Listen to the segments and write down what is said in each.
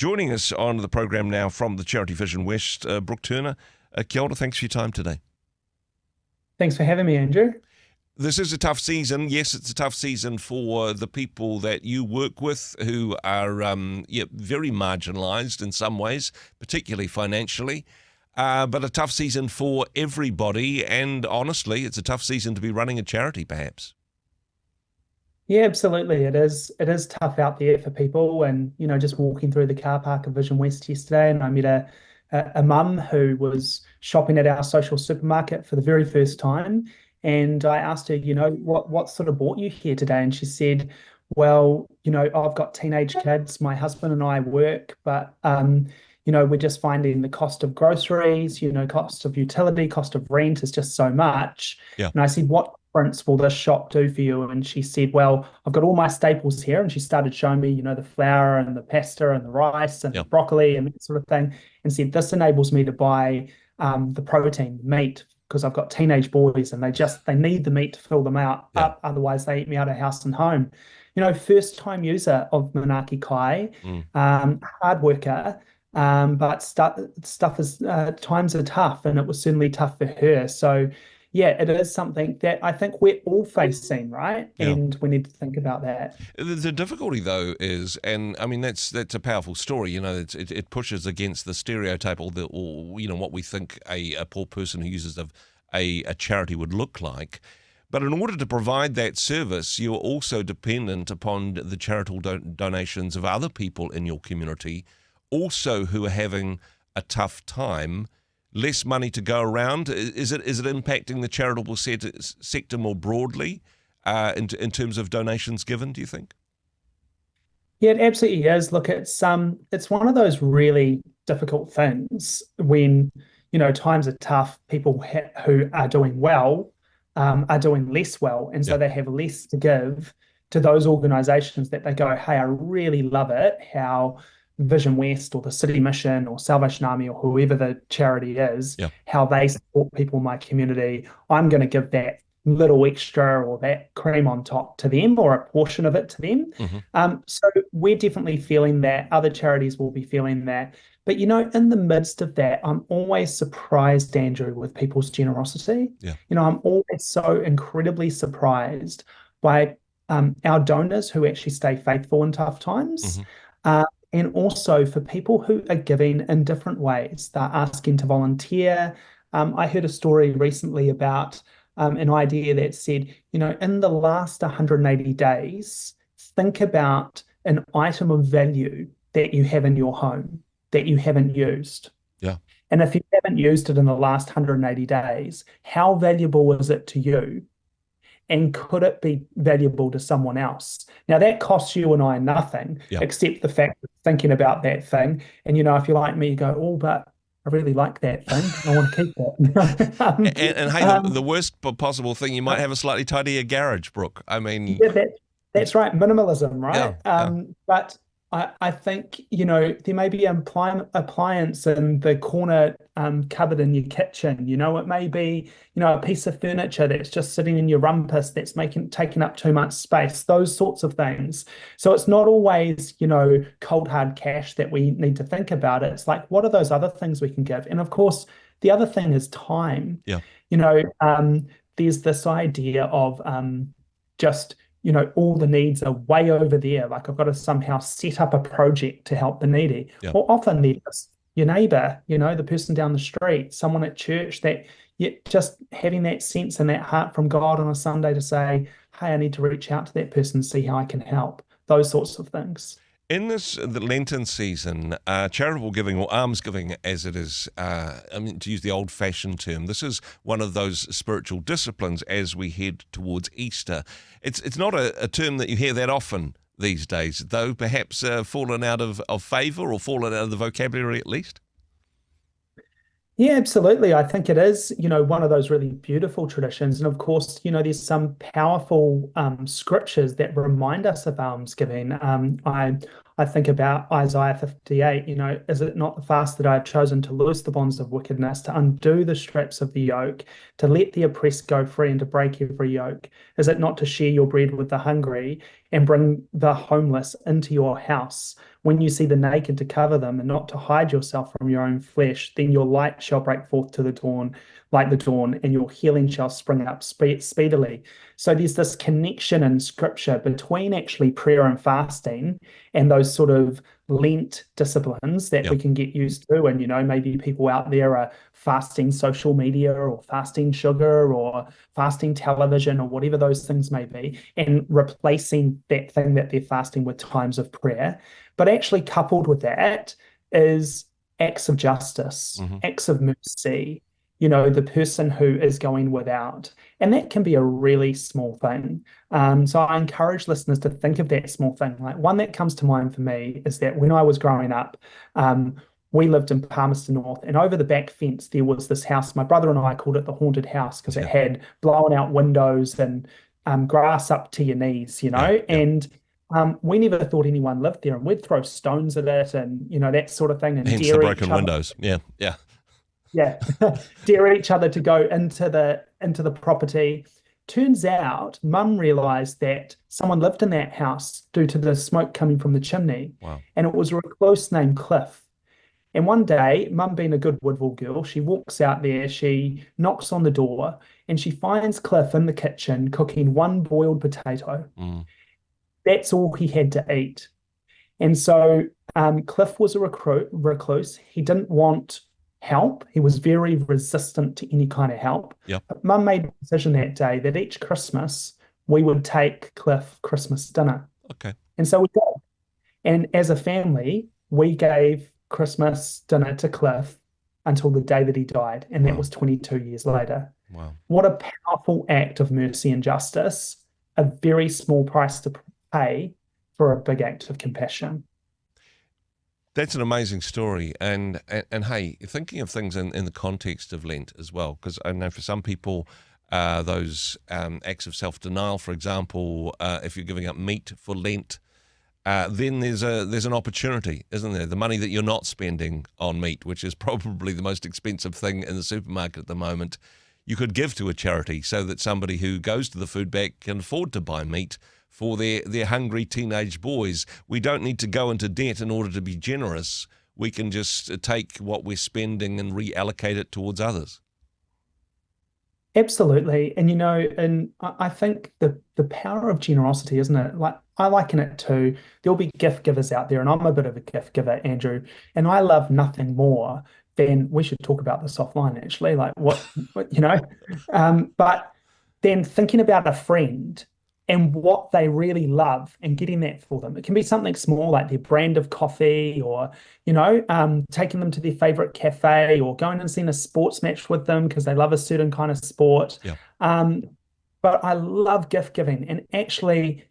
Joining us on the program now from the Charity Vision West, Brook Turner. Kia ora, thanks for your time today. Thanks for having me, Andrew. This is a tough season. Yes, it's a tough season for the people that you work with who are very marginalised in some ways, particularly financially. But a tough season for everybody. And honestly, it's a tough season to be running a charity, perhaps. Yeah, absolutely. It is. It is tough out there for people. And, just walking through the car park of Vision West yesterday, and I met a mum who was shopping at our social supermarket for the very first time. And I asked her, what sort of brought you here today? And she said, well, I've got teenage kids. My husband and I work, but we're just finding the cost of groceries, cost of utility, cost of rent is just so much. Yeah. And I said, what difference will this shop do for you? And she said, well, I've got all my staples here. And she started showing me, the flour and the pasta and the rice and the broccoli and that sort of thing. And said, this enables me to buy the protein, meat, because I've got teenage boys and they need the meat to fill them up. Otherwise they eat me out of house and home. First time user of Manaaki Kai, hard worker, but stuff is times are tough, and it was certainly tough for her. So yeah, it is something that I think we're all facing, right? Yeah. And we need to think about that. The difficulty, though, is, and I mean that's a powerful story. It pushes against the stereotype or what we think a poor person who uses a charity would look like. But in order to provide that service, you're also dependent upon the charitable donations of other people in your community, also who are having a tough time. Less money to go around. Is it impacting the charitable sector more broadly in terms of donations given, do you think? Yeah, it absolutely is. Look, it's one of those really difficult things when, times are tough. People who are doing well are doing less well. And so they have less to give to those organizations that they go, hey, I really love it how Vision West or the City Mission or Salvation Army or whoever the charity is, how they support people in my community. I'm going to give that little extra or that cream on top to them, or a portion of it to them. So we're definitely feeling that. Other charities will be feeling that. But, in the midst of that, I'm always surprised, Andrew, with people's generosity. Yeah. I'm always so incredibly surprised by our donors who actually stay faithful in tough times. And also for people who are giving in different ways. They're asking to volunteer. I heard a story recently about an idea that said, in the last 180 days, think about an item of value that you have in your home that you haven't used. Yeah. And if you haven't used it in the last 180 days, how valuable is it to you? And could it be valuable to someone else? Now, that costs you and I nothing, except the fact of thinking about that thing. And, if you're like me, you go, oh, but I really like that thing. I want to keep that. and hey, the worst possible thing, you might have a slightly tidier garage, Brooke. I mean... Yeah, that's right. Minimalism, right? But I think, there may be an appliance in the corner cupboard in your kitchen. It may be, a piece of furniture that's just sitting in your rumpus that's taking up too much space, those sorts of things. So it's not always, cold hard cash that we need to think about. It's like, what are those other things we can give? And of course, the other thing is time. Yeah. There's this idea of just all the needs are way over there. Like I've got to somehow set up a project to help the needy. Well, often they're just your neighbor, the person down the street, someone at church, that just having that sense and that heart from God on a Sunday to say, hey, I need to reach out to that person and see how I can help. Those sorts of things. In the Lenten season, charitable giving, or almsgiving as it is, to use the old-fashioned term, this is one of those spiritual disciplines as we head towards Easter. It's not a term that you hear that often these days, though perhaps fallen out of favour or fallen out of the vocabulary at least. Yeah, absolutely. I think it is, one of those really beautiful traditions. And of course, there's some powerful scriptures that remind us of almsgiving. I think about Isaiah 58, is it not the fast that I have chosen to loose the bonds of wickedness, to undo the straps of the yoke, to let the oppressed go free and to break every yoke? Is it not to share your bread with the hungry and bring the homeless into your house? when you see the naked to cover them and not to hide yourself from your own flesh, then your light shall break forth to the dawn, like the dawn, and your healing shall spring up speedily. So there's this connection in scripture between actually prayer and fasting and those sort of Lent disciplines that Yeah. we can get used to. And, maybe people out there are fasting social media or fasting sugar or fasting television or whatever those things may be, and replacing that thing that they're fasting with times of prayer. But actually, coupled with that is acts of justice, Hmm. acts of mercy, the person who is going without. And that can be a really small thing. So I encourage listeners to think of that small thing. Like one that comes to mind for me is that when I was growing up, we lived in Palmerston North, and over the back fence there was this house. My brother and I called it the haunted house because it Yeah. had blown out windows and grass up to your knees, Yeah. Yeah. and we never thought anyone lived there, and we'd throw stones at it and that sort of thing, and Hence the dare each broken other. windows. Yeah. Yeah. Yeah, dare each other to go into the property. Turns out, Mum realised that someone lived in that house due to the smoke coming from the chimney, Wow. and it was a recluse named Cliff. And one day, Mum, being a good Woodville girl, she walks out there, she knocks on the door, and she finds Cliff in the kitchen cooking one boiled potato. Mm. That's all he had to eat. And so Cliff was a recluse. He didn't want help. He was very resistant to any kind of help. Yeah. But Mum made a decision that day that each Christmas we would take Cliff Christmas dinner. Okay. And so we did. And as a family, we gave Christmas dinner to Cliff until the day that he died. And that Wow. was 22 years later. Wow. What a powerful act of mercy and justice, a very small price to pay for a big act of compassion. That's an amazing story, and hey, thinking of things in the context of Lent as well, because I know for some people, those acts of self-denial, for example, if you're giving up meat for Lent, then there's an opportunity, isn't there? The money that you're not spending on meat, which is probably the most expensive thing in the supermarket at the moment, you could give to a charity so that somebody who goes to the food bank can afford to buy meat for their hungry teenage boys. We don't need to go into debt in order to be generous. We can just take what we're spending and reallocate it towards others. Absolutely. And I think the power of generosity, isn't it? Like I liken it to there'll be gift givers out there, and I'm a bit of a gift giver, Andrew, and I love nothing more than we should talk about this offline actually, like but then thinking about a friend and what they really love and getting that for them. It can be something small like their brand of coffee or, taking them to their favorite cafe or going and seeing a sports match with them because they love a certain kind of sport. Yeah. But I love gift giving. And actually,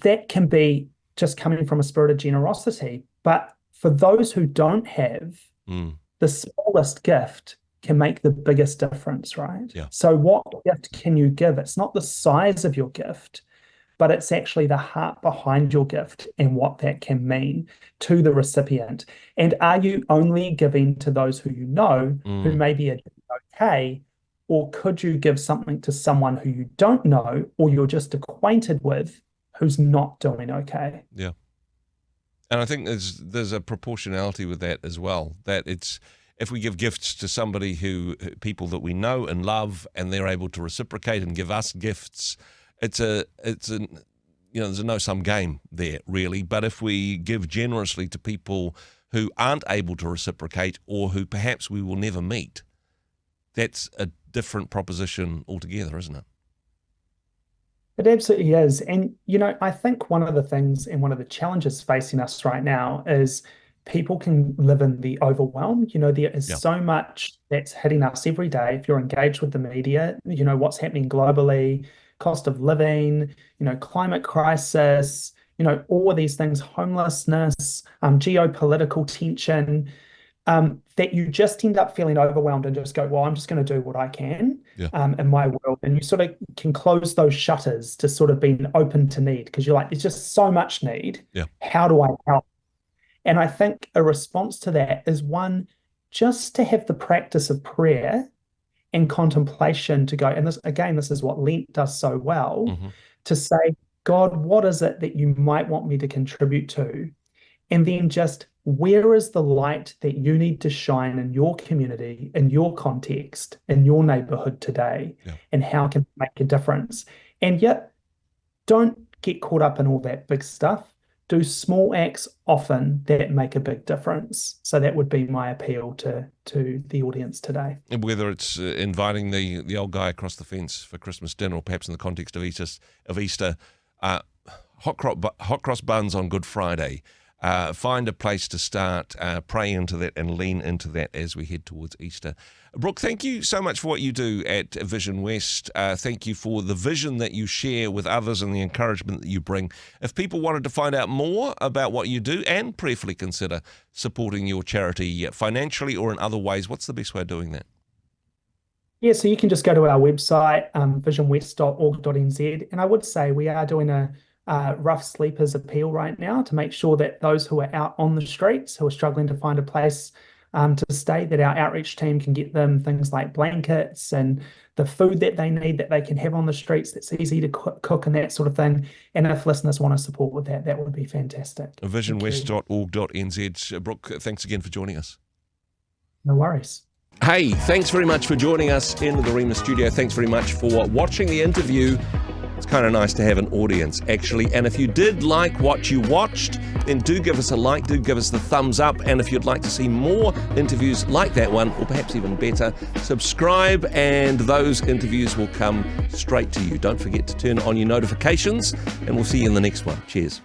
that can be just coming from a spirit of generosity. But for those who don't have, the smallest gift can make the biggest difference, right? Yeah. So what gift can you give? It's not the size of your gift, but it's actually the heart behind your gift and what that can mean to the recipient. And are you only giving to those who you know, who maybe are okay, or could you give something to someone who you don't know or you're just acquainted with who's not doing okay? Yeah. And I think there's a proportionality with that as well, that it's if we give gifts to somebody people that we know and love, and they're able to reciprocate and give us gifts, it's a there's a no-sum game there really. But if we give generously to people who aren't able to reciprocate or who perhaps we will never meet, that's a different proposition altogether, isn't it? It absolutely is. And, I think one of the things and one of the challenges facing us right now is people can live in the overwhelm. There is Yeah. so much that's hitting us every day. If you're engaged with the media, what's happening globally, cost of living, climate crisis, all of these things, homelessness, geopolitical tension, that you just end up feeling overwhelmed and just go, well, I'm just going to do what I can Yeah. in my world. And you sort of can close those shutters to sort of being open to need because you're like, there's just so much need. Yeah. How do I help? And I think a response to that is one, just to have the practice of prayer and contemplation to go, and this is what Lent does so well, to say, God, what is it that you might want me to contribute to? And then just where is the light that you need to shine in your community, in your context, in your neighborhood today, Yeah. and how can it make a difference? And yet, don't get caught up in all that big stuff. Do small acts often that make a big difference. So that would be my appeal to the audience today. And whether it's inviting the old guy across the fence for Christmas dinner, or perhaps in the context of Easter, hot cross buns on Good Friday. Find a place to start, pray into that and lean into that as we head towards Easter. Brook, thank you so much for what you do at Vision West. Thank you for the vision that you share with others and the encouragement that you bring. If people wanted to find out more about what you do and prayerfully consider supporting your charity financially or in other ways, what's the best way of doing that? Yeah, so you can just go to our website, visionwest.org.nz, and I would say we are doing a rough sleepers appeal right now to make sure that those who are out on the streets, who are struggling to find a place to stay, that our outreach team can get them things like blankets and the food that they need that they can have on the streets that's easy to cook and that sort of thing. And if listeners want to support with that, that would be fantastic. Visionwest.org.nz. Brook, thanks again for joining us. No worries. Hey, thanks very much for joining us in the Rhema studio. Thanks very much for watching the interview. It's kind of nice to have an audience, actually. And if you did like what you watched, then do give us a like, do give us the thumbs up. And if you'd like to see more interviews like that one, or perhaps even better, subscribe and those interviews will come straight to you. Don't forget to turn on your notifications, and we'll see you in the next one. Cheers.